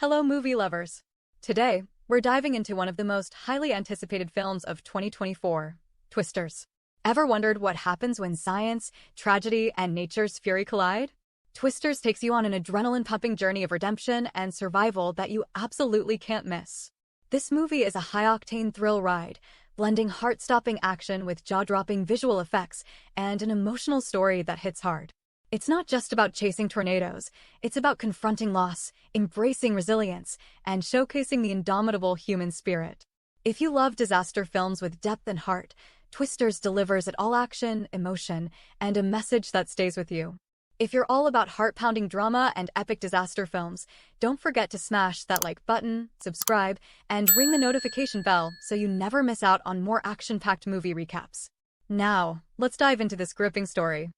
Hello, movie lovers. Today, we're diving into one of the most highly anticipated films of 2024, Twisters. Ever wondered what happens when science, tragedy, and nature's fury collide? Twisters takes you on an adrenaline-pumping journey of redemption and survival that you absolutely can't miss. This movie is a high-octane thrill ride, blending heart-stopping action with jaw-dropping visual effects and an emotional story that hits hard. It's not just about chasing tornadoes, it's about confronting loss, embracing resilience, and showcasing the indomitable human spirit. If you love disaster films with depth and heart, Twisters delivers it all: action, emotion, and a message that stays with you. If you're all about heart-pounding drama and epic disaster films, don't forget to smash that like button, subscribe, and ring the notification bell so you never miss out on more action-packed movie recaps. Now, let's dive into this gripping story.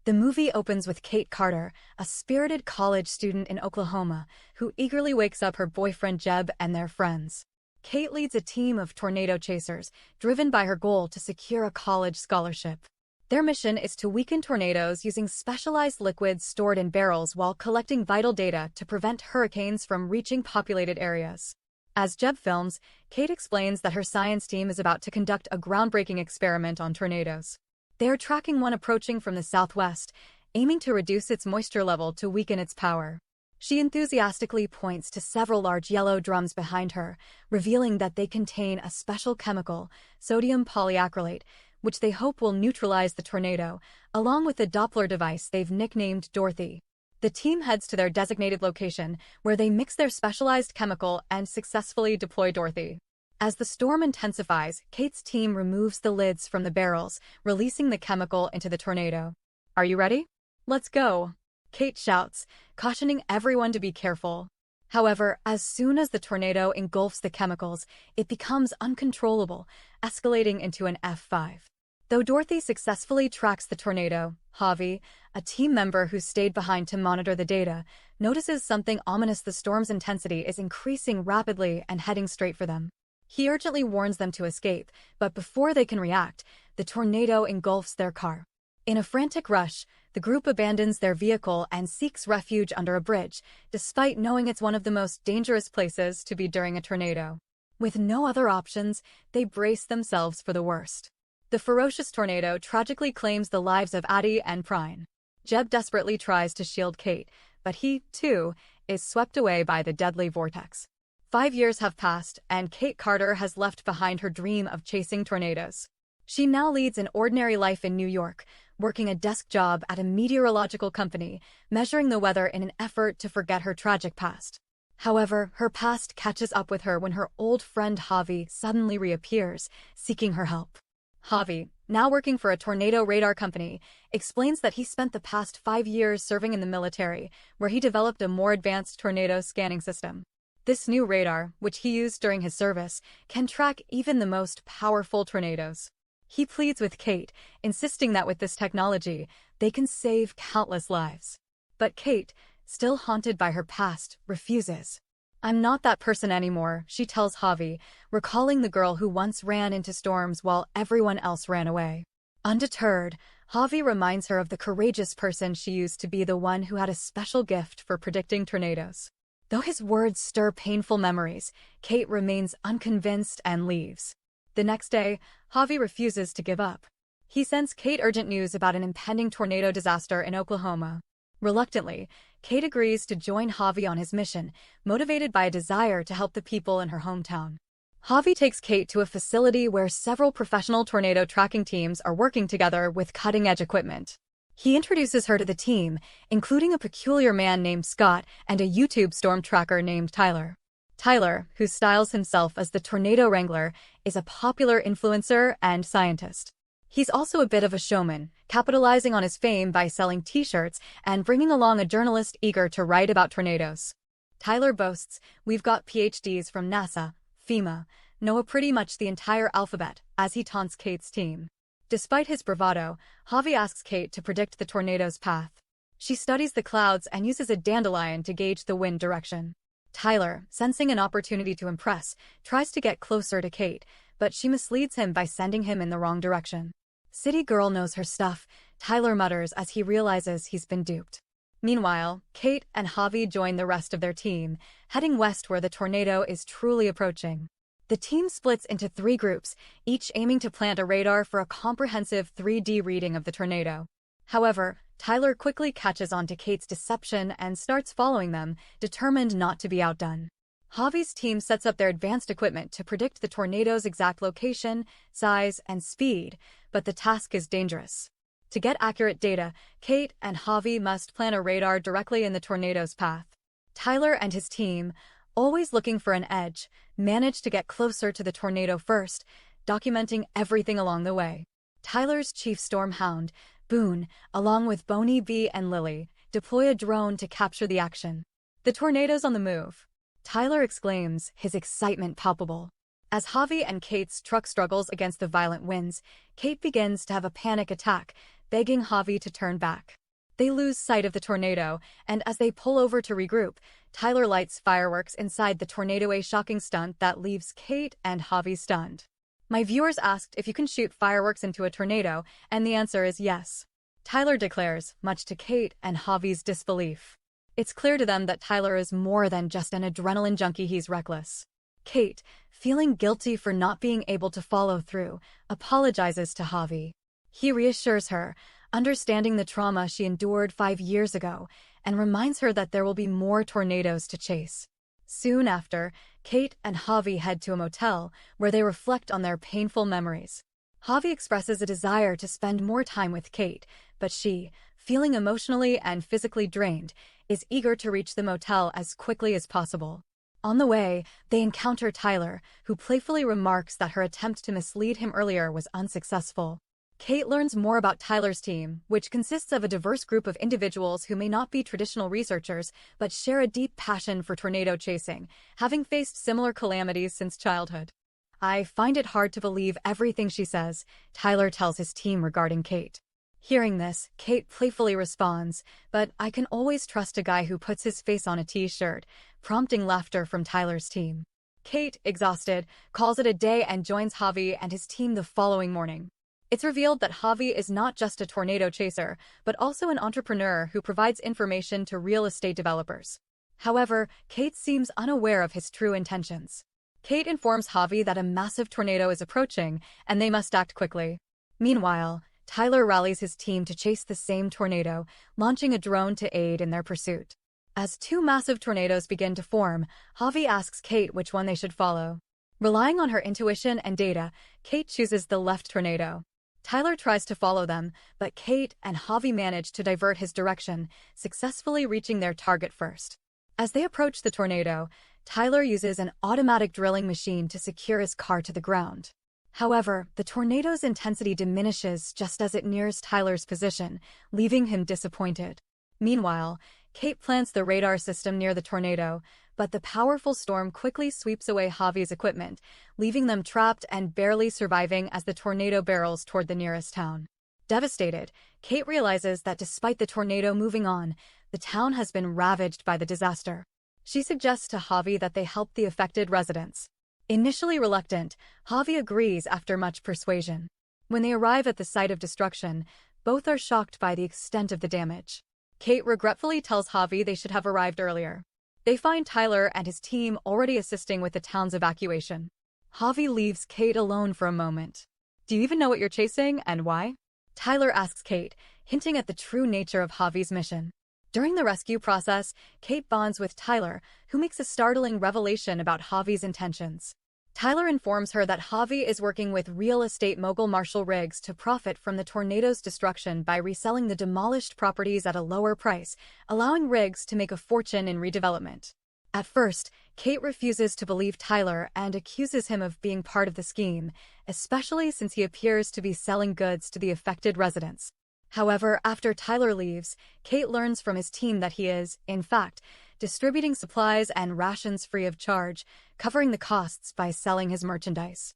The movie opens with Kate Carter, a spirited college student in Oklahoma, who eagerly wakes up her boyfriend Jeb and their friends. Kate leads a team of tornado chasers, driven by her goal to secure a college scholarship. Their mission is to weaken tornadoes using specialized liquids stored in barrels while collecting vital data to prevent hurricanes from reaching populated areas. As Jeb films, Kate explains that her science team is about to conduct a groundbreaking experiment on tornadoes. They are tracking one approaching from the southwest, aiming to reduce its moisture level to weaken its power. She enthusiastically points to several large yellow drums behind her, revealing that they contain a special chemical, sodium polyacrylate, which they hope will neutralize the tornado, along with a Doppler device they've nicknamed Dorothy. The team heads to their designated location, where they mix their specialized chemical and successfully deploy Dorothy. As the storm intensifies, Kate's team removes the lids from the barrels, releasing the chemical into the tornado. "Are you ready? Let's go," Kate shouts, cautioning everyone to be careful. However, as soon as the tornado engulfs the chemicals, it becomes uncontrollable, escalating into an F5. Though Dorothy successfully tracks the tornado, Javi, a team member who stayed behind to monitor the data, notices something ominous: the storm's intensity is increasing rapidly and heading straight for them. He urgently warns them to escape, but before they can react, the tornado engulfs their car. In a frantic rush, the group abandons their vehicle and seeks refuge under a bridge, despite knowing it's one of the most dangerous places to be during a tornado. With no other options, they brace themselves for the worst. The ferocious tornado tragically claims the lives of Addie and Prine. Jeb desperately tries to shield Kate, but he, too, is swept away by the deadly vortex. 5 years have passed, and Kate Carter has left behind her dream of chasing tornadoes. She now leads an ordinary life in New York, working a desk job at a meteorological company, measuring the weather in an effort to forget her tragic past. However, her past catches up with her when her old friend Javi suddenly reappears, seeking her help. Javi, now working for a tornado radar company, explains that he spent the past 5 years serving in the military, where he developed a more advanced tornado scanning system. This new radar, which he used during his service, can track even the most powerful tornadoes. He pleads with Kate, insisting that with this technology, they can save countless lives. But Kate, still haunted by her past, refuses. "I'm not that person anymore," she tells Javi, recalling the girl who once ran into storms while everyone else ran away. Undeterred, Javi reminds her of the courageous person she used to be, the one who had a special gift for predicting tornadoes. Though his words stir painful memories, Kate remains unconvinced and leaves. The next day, Javi refuses to give up. He sends Kate urgent news about an impending tornado disaster in Oklahoma. Reluctantly, Kate agrees to join Javi on his mission, motivated by a desire to help the people in her hometown. Javi takes Kate to a facility where several professional tornado tracking teams are working together with cutting-edge equipment. He introduces her to the team, including a peculiar man named Scott and a YouTube storm tracker named Tyler. Tyler, who styles himself as the Tornado Wrangler, is a popular influencer and scientist. He's also a bit of a showman, capitalizing on his fame by selling t-shirts and bringing along a journalist eager to write about tornadoes. Tyler boasts, "We've got PhDs from NASA, FEMA, NOAA, pretty much the entire alphabet," as he taunts Kate's team. Despite his bravado, Javi asks Kate to predict the tornado's path. She studies the clouds and uses a dandelion to gauge the wind direction. Tyler, sensing an opportunity to impress, tries to get closer to Kate, but she misleads him by sending him in the wrong direction. "City girl knows her stuff," Tyler mutters as he realizes he's been duped. Meanwhile, Kate and Javi join the rest of their team, heading west where the tornado is truly approaching. The team splits into 3 groups, each aiming to plant a radar for a comprehensive 3D reading of the tornado. However, Tyler quickly catches on to Kate's deception and starts following them, determined not to be outdone. Javi's team sets up their advanced equipment to predict the tornado's exact location, size, and speed, but the task is dangerous. To get accurate data, Kate and Javi must plant a radar directly in the tornado's path. Tyler and his team, always looking for an edge, manage to get closer to the tornado first, documenting everything along the way. Tyler's chief storm hound, Boone, along with Boney B and Lily, deploy a drone to capture the action. The tornado's on the move. Tyler exclaims, his excitement palpable. As Javi and Kate's truck struggles against the violent winds, Kate begins to have a panic attack, begging Javi to turn back. They lose sight of the tornado, and as they pull over to regroup, Tyler lights fireworks inside the tornado, a shocking stunt that leaves Kate and Javi stunned. My viewers asked if you can shoot fireworks into a tornado, and the answer is yes. Tyler declares, much to Kate and Javi's disbelief. It's clear to them that Tyler is more than just an adrenaline junkie, he's reckless. Kate, feeling guilty for not being able to follow through, apologizes to Javi. He reassures her, understanding the trauma she endured 5 years ago, and reminds her that there will be more tornadoes to chase. Soon after, Kate and Javi head to a motel, where they reflect on their painful memories. Javi expresses a desire to spend more time with Kate, but she, feeling emotionally and physically drained, is eager to reach the motel as quickly as possible. On the way, they encounter Tyler, who playfully remarks that her attempt to mislead him earlier was unsuccessful. Kate learns more about Tyler's team, which consists of a diverse group of individuals who may not be traditional researchers, but share a deep passion for tornado chasing, having faced similar calamities since childhood. I find it hard to believe everything she says, Tyler tells his team regarding Kate. Hearing this, Kate playfully responds, but I can always trust a guy who puts his face on a t-shirt, prompting laughter from Tyler's team. Kate, exhausted, calls it a day and joins Javi and his team the following morning. It's revealed that Javi is not just a tornado chaser, but also an entrepreneur who provides information to real estate developers. However, Kate seems unaware of his true intentions. Kate informs Javi that a massive tornado is approaching, and they must act quickly. Meanwhile, Tyler rallies his team to chase the same tornado, launching a drone to aid in their pursuit. As 2 massive tornadoes begin to form, Javi asks Kate which one they should follow. Relying on her intuition and data, Kate chooses the left tornado. Tyler tries to follow them, but Kate and Javi manage to divert his direction, successfully reaching their target first. As they approach the tornado, Tyler uses an automatic drilling machine to secure his car to the ground. However, the tornado's intensity diminishes just as it nears Tyler's position, leaving him disappointed. Meanwhile, Kate plants the radar system near the tornado, but the powerful storm quickly sweeps away Javi's equipment, leaving them trapped and barely surviving as the tornado barrels toward the nearest town. Devastated, Kate realizes that despite the tornado moving on, the town has been ravaged by the disaster. She suggests to Javi that they help the affected residents. Initially reluctant, Javi agrees after much persuasion. When they arrive at the site of destruction, both are shocked by the extent of the damage. Kate regretfully tells Javi they should have arrived earlier. They find Tyler and his team already assisting with the town's evacuation. Javi leaves Kate alone for a moment. Do you even know what you're chasing and why? Tyler asks Kate, hinting at the true nature of Javi's mission. During the rescue process, Kate bonds with Tyler, who makes a startling revelation about Javi's intentions. Tyler informs her that Javi is working with real estate mogul Marshall Riggs to profit from the tornado's destruction by reselling the demolished properties at a lower price, allowing Riggs to make a fortune in redevelopment. At first, Kate refuses to believe Tyler and accuses him of being part of the scheme, especially since he appears to be selling goods to the affected residents. However, after Tyler leaves, Kate learns from his team that he is, in fact, distributing supplies and rations free of charge, covering the costs by selling his merchandise.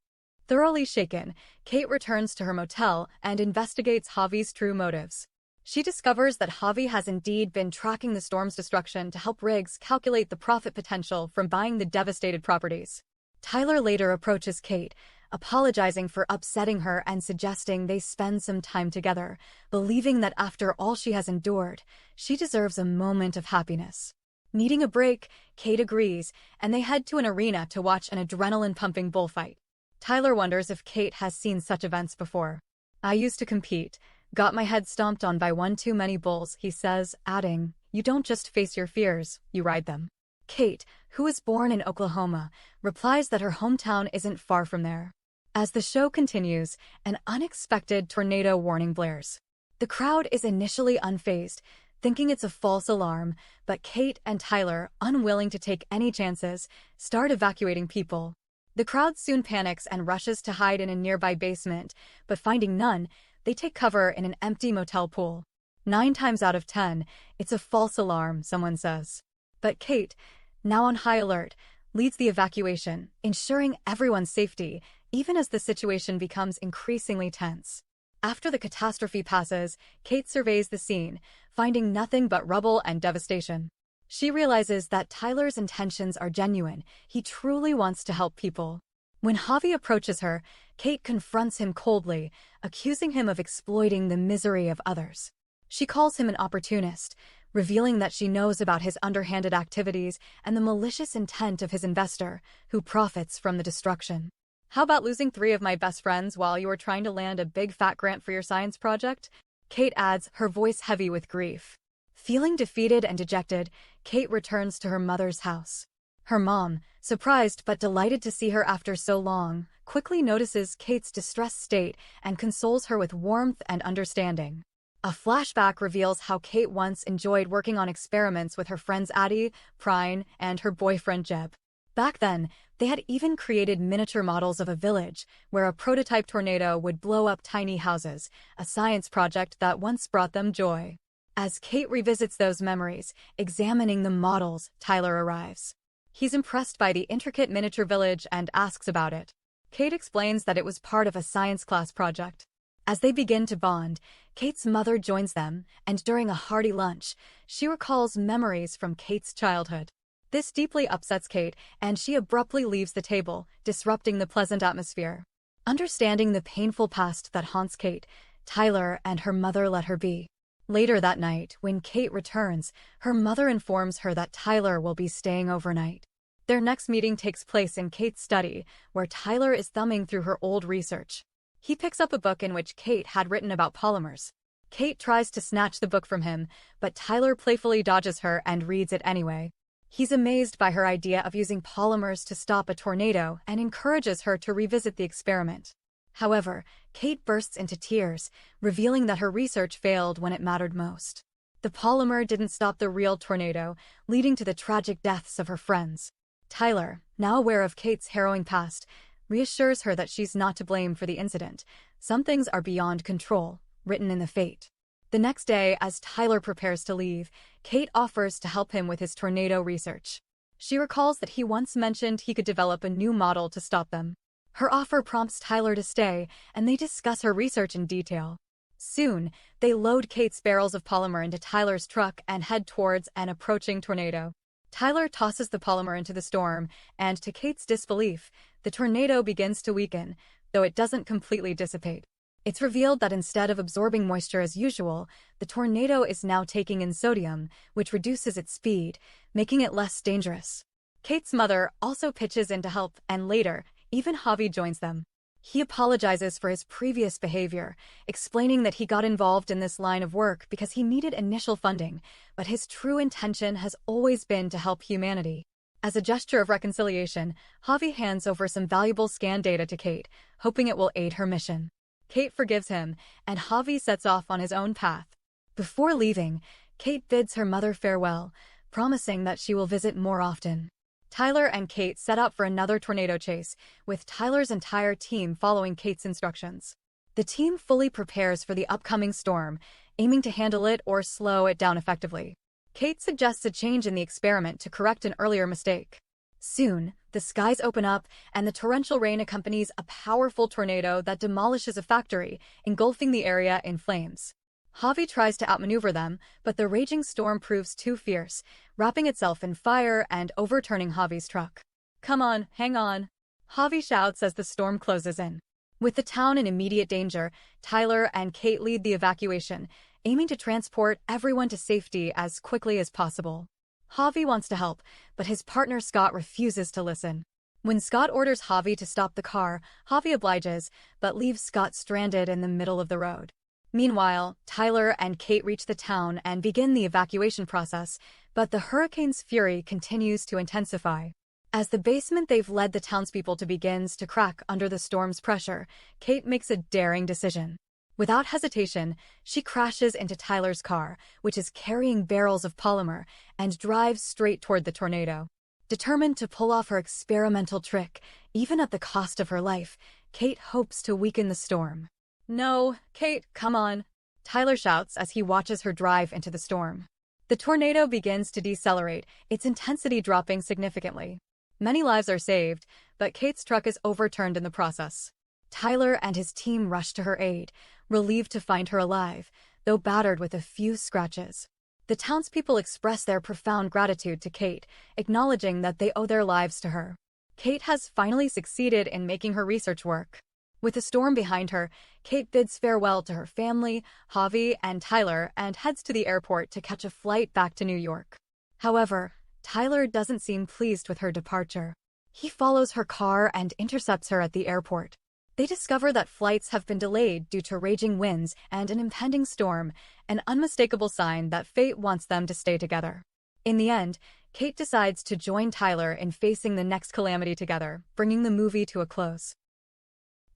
Thoroughly shaken, Kate returns to her motel and investigates Javi's true motives. She discovers that Javi has indeed been tracking the storm's destruction to help Riggs calculate the profit potential from buying the devastated properties. Tyler later approaches Kate, apologizing for upsetting her and suggesting they spend some time together, believing that after all she has endured, she deserves a moment of happiness. Needing a break, Kate agrees, and they head to an arena to watch an adrenaline-pumping bullfight. Tyler wonders if Kate has seen such events before. "I used to compete. Got my head stomped on by one too many bulls," he says, adding, "You don't just face your fears, you ride them." Kate, who was born in Oklahoma, replies that her hometown isn't far from there. As the show continues, an unexpected tornado warning blares. The crowd is initially unfazed, thinking it's a false alarm, but Kate and Tyler, unwilling to take any chances, start evacuating people. The crowd soon panics and rushes to hide in a nearby basement, but finding none, they take cover in an empty motel pool. 9 times out of 10, it's a false alarm, someone says. But Kate, now on high alert, leads the evacuation, ensuring everyone's safety, even as the situation becomes increasingly tense. After the catastrophe passes, Kate surveys the scene, finding nothing but rubble and devastation. She realizes that Tyler's intentions are genuine. He truly wants to help people. When Javi approaches her, Kate confronts him coldly, accusing him of exploiting the misery of others. She calls him an opportunist, revealing that she knows about his underhanded activities and the malicious intent of his investor, who profits from the destruction. "How about losing 3 of my best friends while you were trying to land a big fat grant for your science project?" Kate adds, her voice heavy with grief. Feeling defeated and dejected, Kate returns to her mother's house. Her mom, surprised but delighted to see her after so long, quickly notices Kate's distressed state and consoles her with warmth and understanding. A flashback reveals how Kate once enjoyed working on experiments with her friends Addie, Prine, and her boyfriend Jeb. Back then, they had even created miniature models of a village where a prototype tornado would blow up tiny houses, a science project that once brought them joy. As Kate revisits those memories, examining the models, Tyler arrives. He's impressed by the intricate miniature village and asks about it. Kate explains that it was part of a science class project. As they begin to bond, Kate's mother joins them, and during a hearty lunch, she recalls memories from Kate's childhood. This deeply upsets Kate, and she abruptly leaves the table, disrupting the pleasant atmosphere. Understanding the painful past that haunts Kate, Tyler and her mother let her be. Later that night, when Kate returns, her mother informs her that Tyler will be staying overnight. Their next meeting takes place in Kate's study, where Tyler is thumbing through her old research. He picks up a book in which Kate had written about polymers. Kate tries to snatch the book from him, but Tyler playfully dodges her and reads it anyway. He's amazed by her idea of using polymers to stop a tornado and encourages her to revisit the experiment. However, Kate bursts into tears, revealing that her research failed when it mattered most. The polymer didn't stop the real tornado, leading to the tragic deaths of her friends. Tyler, now aware of Kate's harrowing past, reassures her that she's not to blame for the incident. Some things are beyond control, written in the fate. The next day, as Tyler prepares to leave, Kate offers to help him with his tornado research. She recalls that he once mentioned he could develop a new model to stop them. Her offer prompts Tyler to stay, and they discuss her research in detail. Soon, they load Kate's barrels of polymer into Tyler's truck and head towards an approaching tornado. Tyler tosses the polymer into the storm, and to Kate's disbelief, the tornado begins to weaken, though it doesn't completely dissipate. It's revealed that instead of absorbing moisture as usual, the tornado is now taking in sodium, which reduces its speed, making it less dangerous. Kate's mother also pitches in to help, and later, even Javi joins them. He apologizes for his previous behavior, explaining that he got involved in this line of work because he needed initial funding, but his true intention has always been to help humanity. As a gesture of reconciliation, Javi hands over some valuable scan data to Kate, hoping it will aid her mission. Kate forgives him, and Javi sets off on his own path. Before leaving, Kate bids her mother farewell, promising that she will visit more often. Tyler and Kate set out for another tornado chase, with Tyler's entire team following Kate's instructions. The team fully prepares for the upcoming storm, aiming to handle it or slow it down effectively. Kate suggests a change in the experiment to correct an earlier mistake. Soon, the skies open up, and the torrential rain accompanies a powerful tornado that demolishes a factory, engulfing the area in flames. Javi tries to outmaneuver them, but the raging storm proves too fierce, wrapping itself in fire and overturning Javi's truck. "Come on, hang on." Javi shouts as the storm closes in. With the town in immediate danger, Tyler and Kate lead the evacuation, aiming to transport everyone to safety as quickly as possible. Javi wants to help, but his partner Scott refuses to listen. When Scott orders Javi to stop the car, Javi obliges, but leaves Scott stranded in the middle of the road. Meanwhile, Tyler and Kate reach the town and begin the evacuation process, but the hurricane's fury continues to intensify. As the basement they've led the townspeople to begins to crack under the storm's pressure, Kate makes a daring decision. Without hesitation, she crashes into Tyler's car, which is carrying barrels of polymer, and drives straight toward the tornado. Determined to pull off her experimental trick, even at the cost of her life, Kate hopes to weaken the storm. "No, Kate, come on," Tyler shouts as he watches her drive into the storm. The tornado begins to decelerate, its intensity dropping significantly. Many lives are saved, but Kate's truck is overturned in the process. Tyler and his team rush to her aid, relieved to find her alive, though battered with a few scratches. The townspeople express their profound gratitude to Kate, acknowledging that they owe their lives to her. Kate has finally succeeded in making her research work. With the storm behind her, Kate bids farewell to her family, Javi, and Tyler, and heads to the airport to catch a flight back to New York. However, Tyler doesn't seem pleased with her departure. He follows her car and intercepts her at the airport. They discover that flights have been delayed due to raging winds and an impending storm, an unmistakable sign that fate wants them to stay together. In the end, Kate decides to join Tyler in facing the next calamity together, bringing the movie to a close.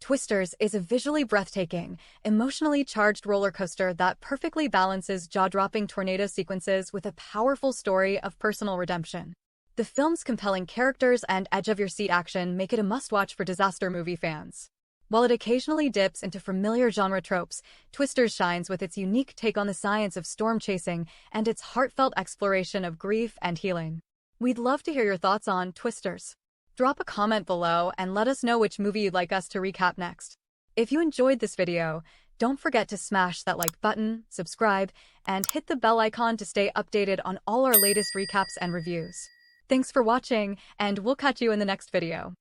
Twisters is a visually breathtaking, emotionally charged roller coaster that perfectly balances jaw-dropping tornado sequences with a powerful story of personal redemption. The film's compelling characters and edge-of-your-seat action make it a must-watch for disaster movie fans. While it occasionally dips into familiar genre tropes, Twisters shines with its unique take on the science of storm chasing and its heartfelt exploration of grief and healing. We'd love to hear your thoughts on Twisters. Drop a comment below and let us know which movie you'd like us to recap next. If you enjoyed this video, don't forget to smash that like button, subscribe, and hit the bell icon to stay updated on all our latest recaps and reviews. Thanks for watching, and we'll catch you in the next video.